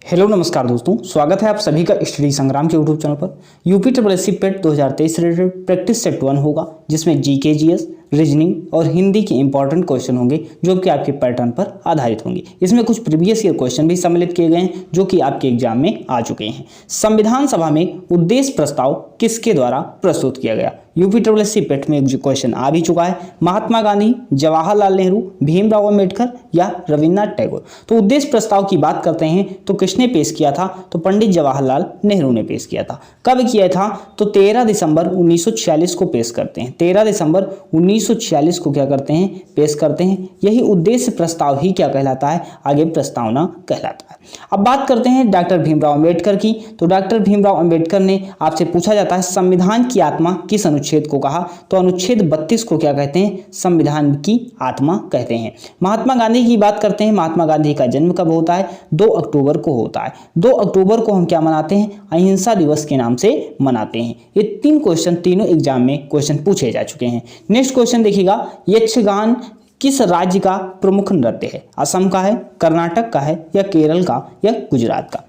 Hello नमस्कार दोस्तों, स्वागत है आप सभी का स्टडी संग्राम के यूट्यूब चैनल पर। यूपी ट्रिपल पेट 2023 रिलेटेड प्रैक्टिस सेट 1 होगा, जिसमें जीके, जीएस, रीजनिंग और हिंदी के इंपॉर्टेंट क्वेश्चन होंगे जो कि आपके पैटर्न पर आधारित होंगे। इसमें कुछ प्रीवियस ईयर क्वेश्चन भी सम्मिलित किए गए हैं जो कि आपके एग्जाम में आ चुके हैं। संविधान सभा में उद्देश्य प्रस्ताव किसके द्वारा प्रस्तुत किया गया? यूपी ट्रिपल पेट में एक जो क्वेश्चन आ भी चुका है, महात्मा गांधी, जवाहरलाल नेहरू, भीमराव अम्बेडकर या रविन्द्रनाथ टैगोर। तो उद्देश्य प्रस्ताव की बात करते हैं तो किसने पेश किया था? तो पंडित जवाहरलाल नेहरू ने पेश किया था। कब किया था? तो 13 दिसंबर 1946 को पेश करते हैं। 13 दिसंबर 1946 को क्या करते हैं? पेश करते हैं। यही उद्देश्य प्रस्ताव ही क्या कहलाता है? आगे प्रस्तावना कहलाता है। अब बात करते हैं डॉक्टर भीमराव अम्बेडकर की। तो डॉक्टर भीमराव अम्बेडकर ने, आपसे पूछा जाता है संविधान की आत्मा किस अनुच्छेद को कहा? तो अनुच्छेद 32 को क्या कहते हैं? संविधान की आत्मा कहते हैं। महात्मा गांधी की बात करते हैं। महात्मा गांधी का जन्म कब होता है? 2 अक्टूबर को होता है। 2 अक्टूबर को हम क्या मनाते हैं? अहिंसा दिवस के नाम से मनाते हैं। ये 3 क्वेश्चन तीनों एग्जाम में क्वेश्चन पूछे जा चुके हैं। नेक्स्ट क्वेश्चन देखिएगा, यक्षगान किस राज्य का प्रमुख नृत्य है? असम का है, कर्नाटक का है या केरल का या गुजरात का?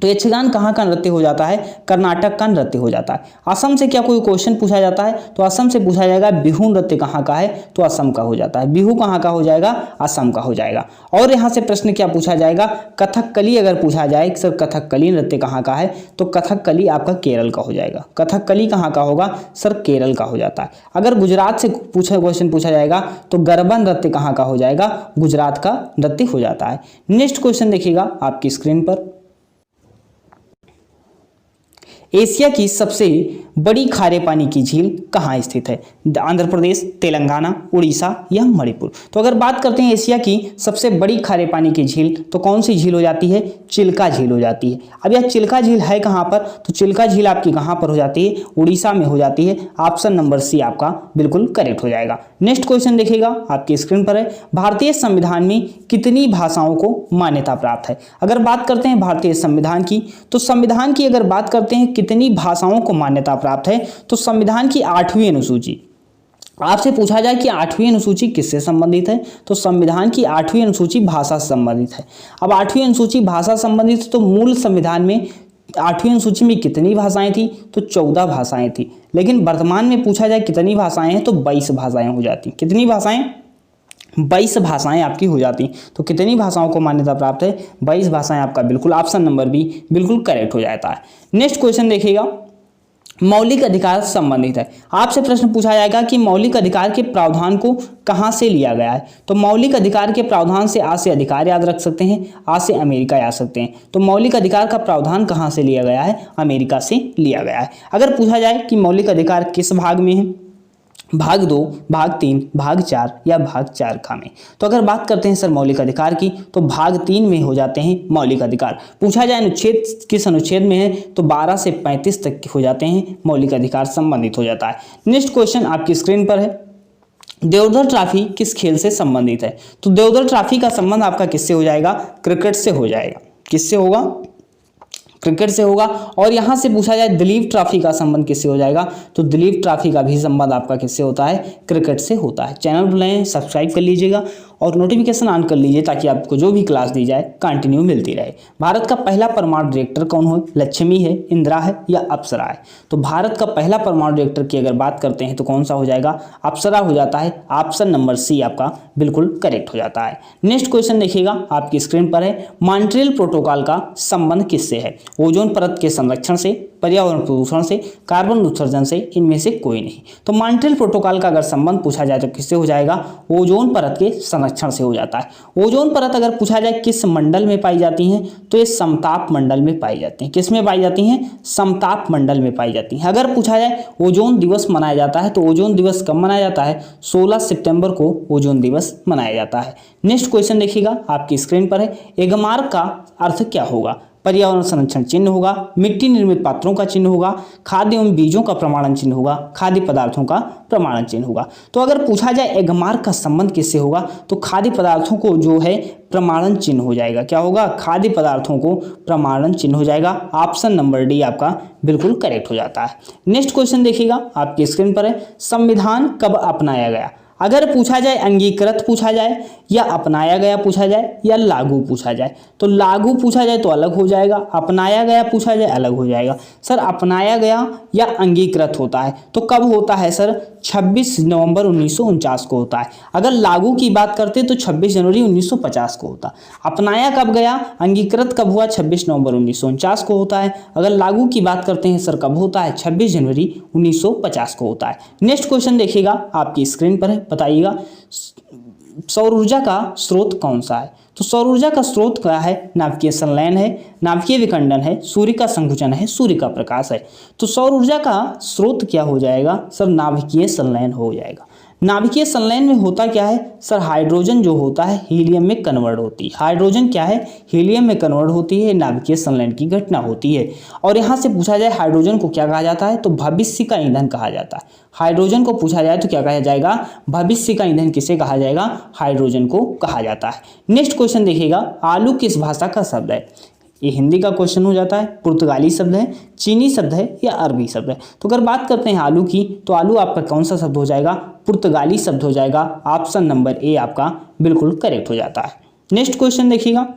तो यक्षगान कहाँ का नृत्य हो जाता है? कर्नाटक का नृत्य हो जाता है। असम से क्या कोई क्वेश्चन पूछा जाता है? तो असम से पूछा जाएगा बिहू नृत्य कहाँ का है? तो असम का हो जाता है। बिहू कहाँ का हो जाएगा? असम का हो जाएगा। और यहाँ से प्रश्न क्या पूछा जाएगा? कथकली अगर पूछा जाए सर कथकली नृत्य कहाँ का है? तो कथकली आपका केरल का हो जाएगा। कथकली कहाँ का होगा? सर केरल का हो जाता है। अगर गुजरात से क्वेश्चन पूछा जाएगा तो गरबा नृत्य कहाँ का हो जाएगा? गुजरात का नृत्य हो जाता है। नेक्स्ट क्वेश्चन देखिएगा आपकी स्क्रीन पर, एशिया की सबसे बड़ी खारे पानी की झील कहाँ स्थित है? आंध्र प्रदेश, तेलंगाना, उड़ीसा या मणिपुर? तो अगर बात करते हैं एशिया की सबसे बड़ी खारे पानी की झील, तो कौन सी झील हो जाती है? चिल्का झील हो जाती है। अब यह चिल्का झील है कहाँ पर? तो चिल्का झील आपकी कहाँ पर हो जाती है? उड़ीसा में हो जाती है। ऑप्शन नंबर सी आपका बिल्कुल करेक्ट हो जाएगा। नेक्स्ट क्वेश्चन देखिएगा आपकी स्क्रीन पर है, भारतीय संविधान में कितनी भाषाओं को मान्यता प्राप्त है? अगर बात करते हैं भारतीय संविधान की, तो संविधान की अगर बात करते हैं कितनी भाषाओं को मान्यता प्राप्त है, तो संविधान की 8वीं अनुसूची, आपसे पूछा जाए कि 8वीं अनुसूची किससे संबंधित है? तो संविधान की 8वीं अनुसूची भाषा से संबंधित है। अब 8वीं अनुसूची भाषा संबंधित, तो मूल संविधान में 8वीं अनुसूची में कितनी भाषाएं थी? तो 14 भाषाएं थी। लेकिन वर्तमान में पूछा जाए कितनी भाषाएं हैं, तो 22 भाषाएं हो जाती। कितनी भाषाएं? 22 भाषाएं आपकी हो जाती। तो कितनी भाषाओं को मान्यता प्राप्त है? 22 भाषाएं आपका बिल्कुल ऑप्शन नंबर बी बिल्कुल करेक्ट हो जाता है। नेक्स्ट क्वेश्चन देखिएगा, मौलिक अधिकार से संबंधित है। आपसे प्रश्न पूछा जाएगा कि मौलिक अधिकार के प्रावधान को कहां से लिया गया है? तो मौलिक अधिकार के प्रावधान से आ से अधिकार याद रख सकते हैं, आ से अमेरिका याद सकते हैं। तो मौलिक अधिकार का प्रावधान कहां से लिया गया है? अमेरिका से लिया गया है। अगर पूछा जाए कि मौलिक अधिकार किस भाग में है? भाग 2, भाग 3, भाग 4 या भाग 4 खा में? तो अगर बात करते हैं सर मौलिक अधिकार की, तो भाग 3 में हो जाते हैं मौलिक अधिकार। पूछा जाए अनुच्छेद किस अनुच्छेद में है, तो 12 से 35 तक हो जाते हैं मौलिक अधिकार संबंधित हो जाता है। नेक्स्ट क्वेश्चन आपकी स्क्रीन पर है, देवधर ट्रॉफी किस खेल से संबंधित है? तो देवधर ट्रॉफी का संबंध आपका किससे हो जाएगा? क्रिकेट से हो जाएगा। किससे होगा? क्रिकेट से होगा। और यहां से पूछा जाए दिलीप ट्रॉफी का संबंध किससे हो जाएगा? तो दिलीप ट्रॉफी का भी संबंध आपका किससे होता है? क्रिकेट से होता है। चैनल को नए सब्सक्राइब कर लीजिएगा और नोटिफिकेशन ऑन कर लीजिए ताकि आपको जो भी क्लास दी जाए कंटिन्यू मिलती रहे। भारत का पहला परमाणु रिएक्टर कौन हो? लक्ष्मी है, इंदिरा है या अप्सरा है? तो भारत का पहला परमाणु रिएक्टर की अगर बात करते हैं तो कौन सा हो जाएगा? अप्सरा हो जाता है। ऑप्शन नंबर सी आपका बिल्कुल करेक्ट हो जाता है। नेक्स्ट क्वेश्चन देखिएगा आपकी स्क्रीन पर है, मॉन्ट्रियल प्रोटोकॉल का संबंध किससे है? ओजोन परत के संरक्षण से, पर्यावरण प्रदूषण से, कार्बन उत्सर्जन से, इनमें से कोई नहीं। तो मॉन्ट्रियल प्रोटोकॉल का अगर संबंध पूछा जाए तो किससे हो जाएगा? ओजोन परत के संरक्षण से हो जाता है। ओजोन परत अगर पूछा जाए किस मंडल में पाई जाती हैं, तो ये समताप मंडल में पाई जाती हैं। किस में पाई जाती हैं? समताप मंडल में पाई जाती हैं। अगर पूछा जाए ओजोन दिवस मनाया जाता है, तो ओजोन दिवस कब मनाया जाता है? 16 सितंबर को ओजोन दिवस मनाया जाता है। नेक्स्ट क्वेश्चन देखिएगा आपकी स्क्रीन पर है, एगमार्क का अर्थ क्या होगा? पर्यावरण संरक्षण चिन्ह होगा, मिट्टी निर्मित पात्रों का चिन्ह होगा, खाद्य एवं बीजों का प्रमाणन चिन्ह होगा, खाद्य पदार्थों का प्रमाणन चिन्ह होगा। तो अगर पूछा जाए एगमार्क का संबंध किससे होगा, तो खाद्य पदार्थों को जो है प्रमाणन चिन्ह हो जाएगा। क्या होगा? खाद्य पदार्थों को प्रमाणन चिन्ह हो जाएगा। ऑप्शन नंबर डी आपका बिल्कुल करेक्ट हो जाता है। नेक्स्ट क्वेश्चन देखिएगा आपकी स्क्रीन पर है, संविधान कब अपनाया गया? अगर पूछा जाए अंगीकृत पूछा जाए या अपनाया गया पूछा जाए या लागू पूछा जाए, तो लागू पूछा जाए तो अलग हो जाएगा, अपनाया गया पूछा जाए अलग हो जाएगा। सर अपनाया गया या अंगीकृत होता है तो कब होता है सर? 26 नवंबर 1949 को होता है। अगर लागू की बात करते तो 26 जनवरी 1950 को होता। अपनाया कब गया, अंगीकृत कब हुआ? 26 नवंबर 1949 को होता है। अगर लागू की बात करते हैं सर कब होता है? 26 जनवरी 1950 को होता है। नेक्स्ट क्वेश्चन देखिएगा, आपकी स्क्रीन पर है, बताइएगा सौर ऊर्जा का स्रोत कौन सा है? तो सौर ऊर्जा का स्रोत क्या है? नाभिकीय संलयन है, नाभिकीय विखंडन है, सूर्य का संकुचन है, सूर्य का प्रकाश है। तो सौर ऊर्जा का स्रोत क्या हो जाएगा सर? नाभिकीय संलयन हो जाएगा। नाभिकीय संलयन में होता क्या है सर? हाइड्रोजन जो होता है हीलियम में कन्वर्ट होती है। हाइड्रोजन क्या है? हीलियम में कन्वर्ट होती है, नाभिकीय संलयन की घटना होती है। और यहाँ से पूछा जाए हाइड्रोजन को क्या कहा जाता है? तो भविष्य का ईंधन कहा जाता है। हाइड्रोजन को पूछा जाए तो क्या कहा जाएगा? भविष्य का ईंधन किसे कहा जाएगा? हाइड्रोजन को कहा जाता है। नेक्स्ट क्वेश्चन देखिएगा, आलू किस भाषा का शब्द है? ये हिंदी का क्वेश्चन हो जाता है, पुर्तगाली शब्द है, चीनी शब्द है या अरबी शब्द है? तो अगर बात करते हैं आलू की, तो आलू आपका कौन सा शब्द हो जाएगा? पुर्तगाली शब्द हो जाएगा। ऑप्शन नंबर ए आपका बिल्कुल करेक्ट हो जाता है। नेक्स्ट क्वेश्चन देखिएगा,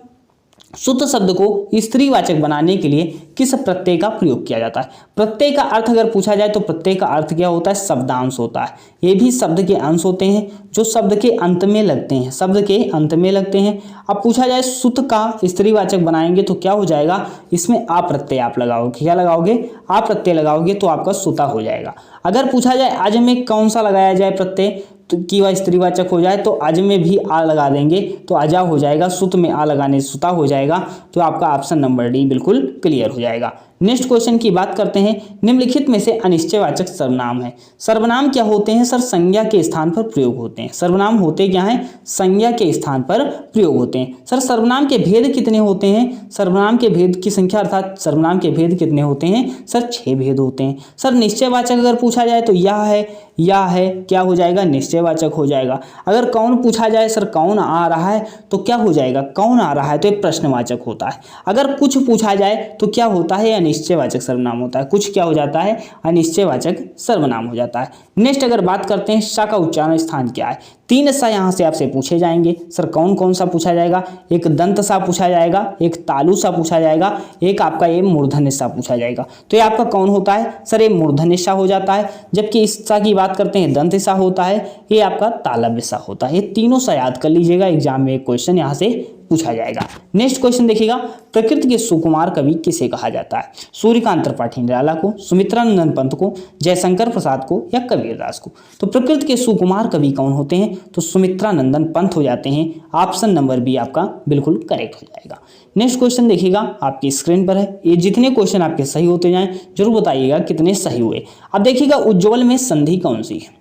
शुद्ध शब्द को स्त्रीवाचक बनाने के लिए किस प्रत्यय का प्रयोग किया जाता है? प्रत्यय का अर्थ अगर पूछा जाए तो प्रत्यय का अर्थ क्या होता है? शब्दांश होता है। ये भी शब्द के अंश होते हैं जो शब्द के अंत में लगते हैं, शब्द के अंत में लगते हैं। अब पूछा जाए सुत का स्त्रीवाचक बनाएंगे तो क्या हो जाएगा? इसमें आ प्रत्यय आप लगाओगे। क्या लगाओगे? आ प्रत्यय लगाओगे तो आपका सुता हो जाएगा। अगर पूछा जाए आज में कौन सा लगाया जाए प्रत्यय तो की वह स्त्रीवाचक हो जाए तो आज में भी आ लगा देंगे तो अजा हो जाएगा। सुत में आ लगाने से सुता हो जाएगा। तो आपका ऑप्शन नंबर डी बिल्कुल क्लियर हो जाएगा। नेक्स्ट क्वेश्चन की बात करते हैं, निम्नलिखित में से अनिश्चयवाचक सर्वनाम है। सर्वनाम क्या होते हैं सर? संज्ञा के स्थान पर प्रयोग होते हैं। सर्वनाम होते क्या हैं? संज्ञा के स्थान पर प्रयोग होते हैं। सर सर्वनाम के भेद कितने होते हैं? सर्वनाम के भेद की संख्या अर्थात सर्वनाम के भेद कितने होते हैं सर? 6 भेद होते हैं। सर निश्चयवाचक अगर पूछा जाए तो यह है क्या हो जाएगा? निश्चयवाचक हो जाएगा। अगर कौन पूछा जाए सर कौन आ रहा है तो क्या हो जाएगा? कौन आ रहा है तो एक प्रश्नवाचक होता है। अगर कुछ पूछा जाए तो क्या होता है? अनिश्चयवाचक सर्वनाम होता है। कुछ क्या हो जाता है? अनिश्चयवाचक सर्वनाम हो जाता है। नेक्स्ट अगर बात करते हैं सा का उच्चारण स्थान क्या है? 3 सा यहाँ से आपसे पूछे जाएंगे। सर कौन कौन सा पूछा जाएगा? एक दंत सा पूछा जाएगा, एक तालु सा पूछा जाएगा, एक आपका ये मूर्धन्य सा पूछा जाएगा। तो ये आपका कौन होता है सर? ये मूर्धन्य सा हो जाता है। जबकि इस सा की बात करते हैं दंत सा होता है, ये आपका तालव्य सा होता है। ये तीनों सा याद कर लीजिएगा, एग्जाम में एक क्वेश्चन यहाँ से पूछा जाएगा। नेक्स्ट क्वेश्चन देखिएगा, प्रकृति के सुकुमार कवि किसे कहा जाता है? सूर्यकांत त्रिपाठी निराला को, सुमित्रानंदन पंत को, जयशंकर प्रसाद को या कबीरदास को? तो प्रकृति के सुकुमार कवि कौन होते हैं? तो सुमित्रानंदन पंत हो जाते हैं। ऑप्शन नंबर बी आपका बिल्कुल करेक्ट हो जाएगा। नेक्स्ट क्वेश्चन देखिएगा, आपकी स्क्रीन पर है। ये जितने क्वेश्चन आपके सही होते जाएं जरूर बताइएगा कितने सही हुए। अब देखिएगा उज्ज्वल में संधि कौन सी है?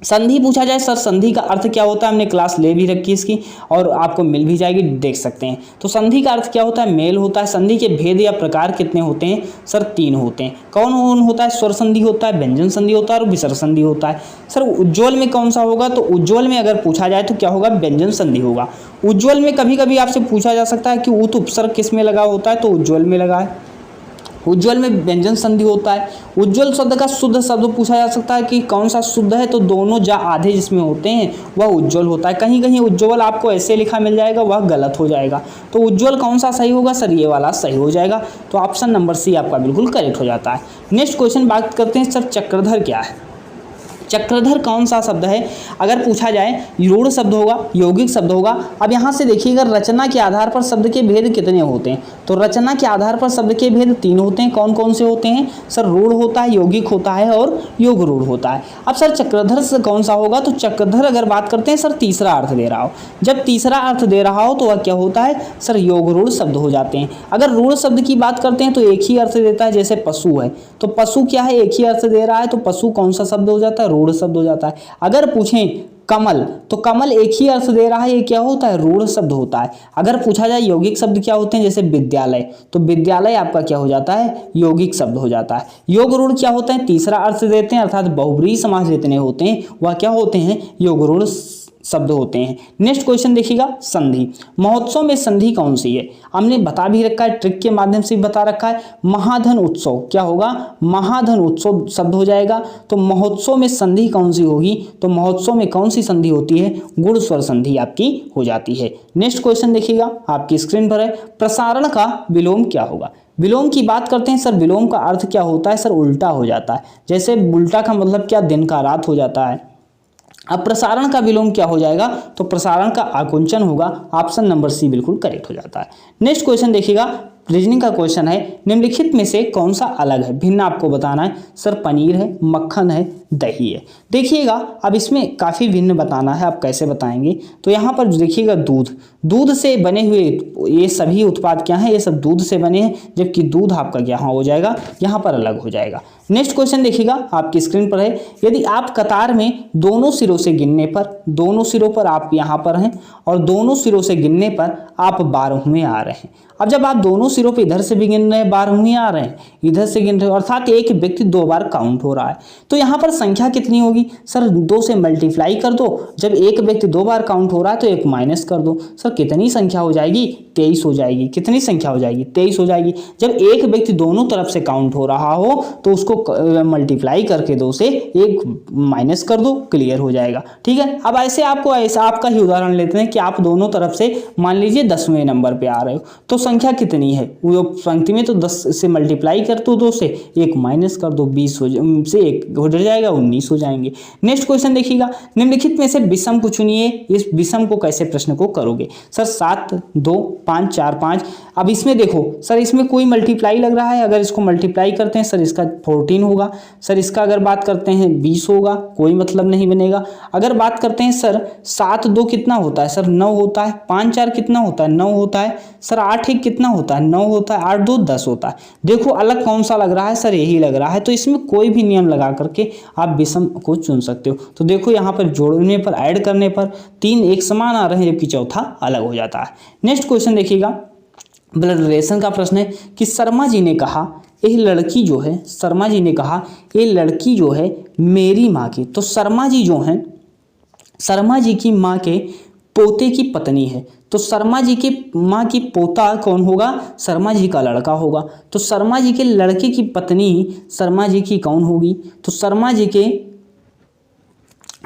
संधि पूछा जाए सर संधि का अर्थ क्या होता है? हमने क्लास ले भी रखी इसकी और आपको मिल भी जाएगी, देख सकते हैं। तो संधि का अर्थ क्या होता है? मेल होता है। संधि के भेद या प्रकार कितने होते हैं सर? 3 होते हैं। कौन कौन होता है? स्वर संधि होता है, व्यंजन संधि होता है और विसर्ग संधि होता है। सर उज्ज्वल में कौन सा होगा? तो उज्ज्वल में अगर पूछा जाए तो क्या होगा? व्यंजन संधि होगा। उज्ज्वल में कभी कभी आपसे पूछा जा सकता है कि उत उपसर्ग किस में लगा होता है? तो उज्ज्वल में लगा है। उज्ज्वल में व्यंजन संधि होता है। उज्ज्वल शब्द का शुद्ध शब्द पूछा जा सकता है कि कौन सा शुद्ध है? तो दोनों जा आधे जिसमें होते हैं वह उज्ज्वल होता है। कहीं कहीं उज्ज्वल आपको ऐसे लिखा मिल जाएगा, वह गलत हो जाएगा। तो उज्ज्वल कौन सा सही होगा सर? ये वाला सही हो जाएगा। तो ऑप्शन नंबर सी आपका बिल्कुल करेक्ट हो जाता है। नेक्स्ट क्वेश्चन बात करते हैं सर चक्रधर क्या है? चक्रधर कौन सा शब्द है? अगर पूछा जाए रूढ़ शब्द होगा, यौगिक शब्द होगा। अब यहाँ से देखिएगा रचना के आधार पर शब्द के भेद कितने होते हैं? तो रचना के आधार पर शब्द के भेद 3 होते हैं। कौन कौन से होते हैं सर? रूढ़ होता है, यौगिक होता है और योग रूढ़ होता है। अब सर चक्रधर से कौन सा होगा? तो चक्रधर अगर बात करते हैं सर तीसरा अर्थ दे रहा हो। जब तीसरा अर्थ दे रहा हो तो वह क्या होता है सर? योग रूढ़ शब्द हो जाते हैं। अगर रूढ़ शब्द की बात करते हैं तो एक ही अर्थ देता है, जैसे पशु है तो पशु क्या है? एक ही अर्थ दे रहा है तो पशु कौन सा शब्द हो जाता है? रूढ़ शब्द हो जाता है। अगर पूछें कमल तो कमल एक ही अर्थ दे रहा है, ये क्या होता है? रूढ़ शब्द होता है। अगर पूछा जाए यौगिक शब्द क्या होते हैं? जैसे विद्यालय, तो विद्यालय आपका क्या हो जाता है? यौगिक शब्द हो जाता है। योग रूढ़ क्या होता है? तीसरा अर्थ देते हैं, अर्थात बहुब्रीहि समास जितने होते हैं वह क्या होते हैं? योग रूढ़ शब्द होते हैं। नेक्स्ट क्वेश्चन देखिएगा, संधि। महोत्सव में संधि कौन सी है? हमने बता भी रखा है, ट्रिक के माध्यम से भी बता रखा है। महाधन उत्सव क्या होगा? महाधन उत्सव शब्द हो जाएगा। तो महोत्सव में संधि कौन सी होगी? तो महोत्सव में कौन सी संधि होती है? गुण स्वर संधि आपकी हो जाती है। नेक्स्ट क्वेश्चन देखिएगा, आपकी स्क्रीन पर है, प्रसारण का विलोम क्या होगा? विलोम की बात करते हैं सर, विलोम का अर्थ क्या होता है? सर उल्टा हो जाता है। जैसे उल्टा का मतलब क्या? दिन का रात हो जाता है। अब प्रसारण का विलोम क्या हो जाएगा? तो प्रसारण का आकुंचन होगा। ऑप्शन नंबर सी बिल्कुल करेक्ट हो जाता है। नेक्स्ट क्वेश्चन देखिएगा, रीजनिंग का क्वेश्चन है, निम्नलिखित में से कौन सा अलग है? भिन्न आपको बताना है। सर पनीर है, मक्खन है, दही है। देखिएगा अब इसमें काफ़ी भिन्न बताना है, आप कैसे बताएंगे? तो यहाँ पर देखिएगा, दूध से बने हुए ये सभी उत्पाद क्या हैं? ये सब दूध से बने हैं, जबकि दूध आपका यहाँ हो जाएगा, यहाँ पर अलग हो जाएगा। नेक्स्ट क्वेश्चन देखिएगा, आपकी स्क्रीन पर है, यदि आप कतार में दोनों सिरों से गिनने पर, दोनों सिरों पर आप यहाँ पर हैं और दोनों सिरों से गिनने पर आप 12वें आ रहे हैं। अब जब आप दोनों सिरों पे इधर से भी गिन रहे हैं, 12वें आ रहे हैं, इधर से गिन रहे हैं, अर्थात एक व्यक्ति 2 बार काउंट हो रहा है, तो यहाँ पर संख्या कितनी होगी? सर 2 से मल्टीप्लाई कर दो। जब एक व्यक्ति 2 बार काउंट हो रहा है तो 1 माइनस कर दो। सर कितनी संख्या हो जाएगी? 23 हो जाएगी। कितनी संख्या हो जाएगी? 23 हो जाएगी। जब एक व्यक्ति दोनों तरफ से काउंट हो रहा हो तो उसको मल्टीप्लाई करके 2 से 1 माइनस कर दो, क्लियर हो जाएगा। ठीक है, अब ऐसे आपको ऐसा आपका ही उदाहरण लेते हैं कि आप दोनों तरफ से मान लीजिए 10वें नंबर पे आ रहे हो, तो संख्या कितनी है? वो पंक्ति में तो 10 से मल्टीप्लाई कर दो, 2 से 1 माइनस कर दो, 20 से 1 हो जाएगा, 19 हो जाएंगे। नेक्स्ट क्वेश्चन देखिएगा, निम्नलिखित में से विषम को चुनिए। इस विषम को कैसे प्रश्न को करोगे? सर 7, 2, 5, 4, 5। अब इसमें देखो सर, इसमें कोई मल्टीप्लाई लग रहा है, अगर इसको मल्टीप्लाई करते हैं सर इसका 14 होगा। सर इसका अगर बात करते हैं 20 होगा, कोई मतलब नहीं बनेगा। अगर बात करते हैं सर 7, 2 कितना होता है? सर 9 होता है। 5, 4 कितना होता है? 9 होता है। सर 8, 1 कितना होता है? 9 होता है। 8, 2 10 होता है। देखो अलग कौन सा लग रहा है? सर यही लग रहा है। तो इसमें कोई भी नियम लगा करके आप विषम को चुन सकते हो। तो देखो यहाँ पर जोड़ने पर, ऐड करने पर 3 एक समान आ रहे हैं, जबकि चौथा अलग हो जाता है। नेक्स्ट क्वेश्चन देखिएगा, ब्लड रिलेशन का प्रश्न है कि शर्मा जी ने कहा ये लड़की जो है, शर्मा जी ने कहा ये लड़की जो है मेरी माँ की। तो शर्मा जी जो हैं, शर्मा जी की माँ के पोते की पत्नी है। तो शर्मा जी के माँ की पोता कौन होगा? शर्मा जी का लड़का होगा। तो शर्मा जी के लड़के की पत्नी शर्मा जी की कौन होगी? तो शर्मा जी के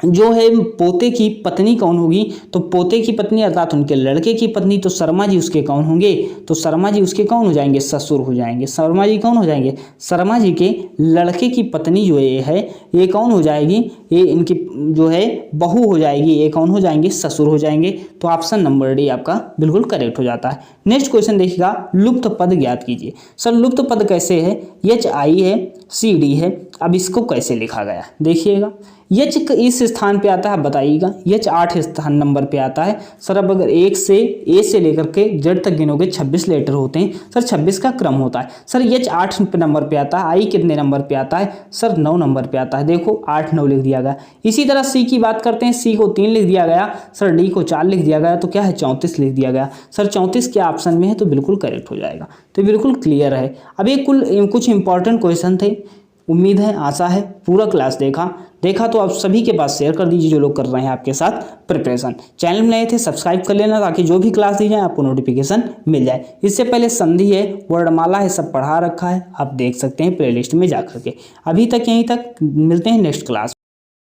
जो है पोते की पत्नी कौन होगी? तो पोते की पत्नी अर्थात उनके लड़के की पत्नी। तो शर्मा जी उसके कौन होंगे? तो शर्मा जी उसके कौन हो जाएंगे? ससुर हो जाएंगे। शर्मा जी कौन हो जाएंगे? शर्मा जी के लड़के की पत्नी जो ये है, ये कौन हो जाएगी? ये इनकी जो है बहू हो जाएगी। ये कौन हो जाएंगे? ससुर हो जाएंगे। तो ऑप्शन नंबर डी आपका बिल्कुल करेक्ट हो जाता है। नेक्स्ट क्वेश्चन देखिएगा, लुप्त पद ज्ञात कीजिए। सर लुप्त पद कैसे है? HI है, CD है। अब इसको कैसे लिखा गया देखिएगा, यच इस स्थान पे आता है, बताइएगा। यच 8 स्थान नंबर पे आता है। सर अब अगर एक से ए से लेकर के जेड तक गिनोगे 26 लेटर होते हैं। सर 26 का क्रम होता है। सर यच 8 नंबर पे आता है। आई कितने नंबर पे आता है? सर 9 नंबर पे आता है। देखो 8, 9 लिख दिया गया। इसी तरह सी की बात करते हैं, सी को 3 लिख दिया गया। सर डी को 4 लिख दिया गया। तो क्या है? 34 लिख दिया गया। सर 34 क्या ऑप्शन में है? तो बिल्कुल करेक्ट हो जाएगा। तो बिल्कुल क्लियर है। अब ये कुछ इंपॉर्टेंट क्वेश्चन थे। उम्मीद है, आशा है पूरा क्लास देखा तो आप सभी के पास शेयर कर दीजिए जो लोग कर रहे हैं आपके साथ प्रिपरेशन। चैनल में नए थे सब्सक्राइब कर लेना, ताकि जो भी क्लास दी जाए आपको नोटिफिकेशन मिल जाए। इससे पहले संधि है, वर्णमाला है, सब पढ़ा रखा है, आप देख सकते हैं प्लेलिस्ट में जा करके। अभी तक यहीं तक, मिलते हैं नेक्स्ट क्लास।